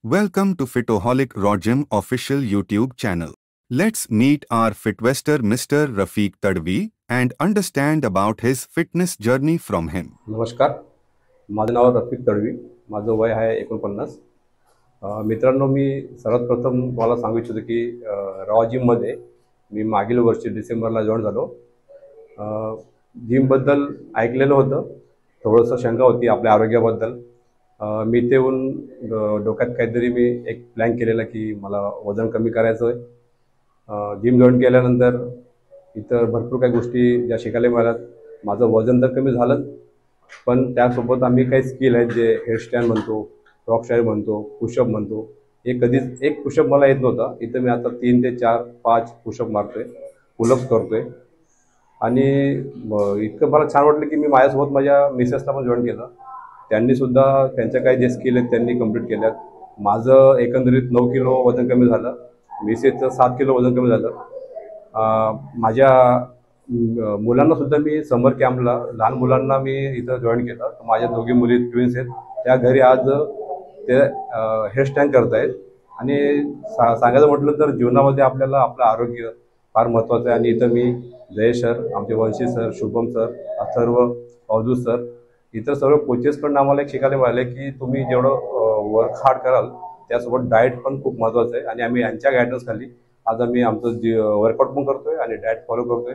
Welcome to Fitoholic Raw Gym official YouTube channel. Let's meet our Fitwester Mr. Rafiq Tadvi and understand about his fitness journey from him. नमस्कार, माझं नाव रफिक तडवी. माझं वय आहे 49. मित्रांनो, मी सर्वात प्रथम मला सांगू इच्छितो की रॉ जिममध्ये मी मागील वर्षी डिसेंबरला जॉईन झालो. जिमबद्दल ऐकलेलं होतं, थोडंसं शंका होती आपल्या आरोग्याबद्दल. मी ते येऊन डोक्यात काहीतरी मी एक प्लॅन केलेला की मला वजन कमी करायचं आहे. जिम जॉईन केल्यानंतर इतर भरपूर काही गोष्टी ज्या शिकायला मिळाल्यात. माझं वजन तर कमी झालं, पण त्यासोबत आम्ही काही स्किल आहेत जे हेअरस्टाईल म्हणतो, फ्रॉक स्टाईल म्हणतो, पुशअप म्हणतो. हे कधीच एक पुशअप मला येत नव्हता. इथं मी आता 3 ते 4, 5 पुशअप मारतोय, पुलअप्स करतोय. आणि इतकं मला छान वाटलं की मी माझ्यासोबत माझ्या मिसेसला पण जॉईन केलं. त्यांनीसुद्धा त्यांच्या काही जे स्किल आहेत त्यांनी कंप्लीट केल्यात. माझं एकंदरीत 9 किलो वजन कमी झालं, मिसेसचं 7 किलो वजन कमी झालं. माझ्या मुलांनासुद्धा मी समर कॅम्पला, लहान मुलांना मी इथं जॉईन केलं. माझ्या दोघी मुली ट्विन्स आहेत, त्या घरी आज ते हेअरस्टाईल करत आहेत. आणि सांगायचं म्हटलं तर जीवनामध्ये आपल्याला आपलं आरोग्य फार महत्त्वाचं आहे. आणि इथं मी जयेश सर, आमचे Vanshi sir, Shubham sir, Atharva, Avdhoot sir, इतर सर्व कोचेसकडून आम्हाला एक शिकायला मिळाले की तुम्ही जेवढं वर्क हार्ड कराल त्यासोबत डाएट पण खूप महत्त्वाचं आहे. आणि आम्ही यांच्या गायडन्सखाली आज आम्ही आमचं वर्कआउट पण करतोय आणि डाएट फॉलो करतोय.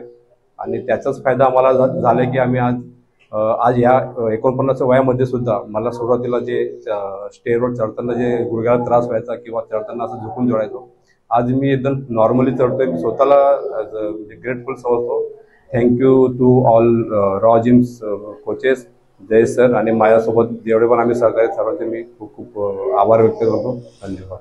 आणि त्याचाच फायदा आम्हाला झाला की आम्ही आज ह्या 49 वयामध्ये सुद्धा मला सुरुवातीला जे स्टेअरवर चढताना जे गुडघ्याला त्रास व्हायचा किंवा चढताना असं झुकून चढायचो, आज मी एकदम नॉर्मली चढतोय. मी स्वतःला ग्रेटफुल समजतो. Thank you to all Raw gyms coaches, Jay sir, आणि माझ्यासोबत जेवढे पण आम्ही सहकारी सर्वांचे मी खूप खूप आभार व्यक्त करतो. धन्यवाद.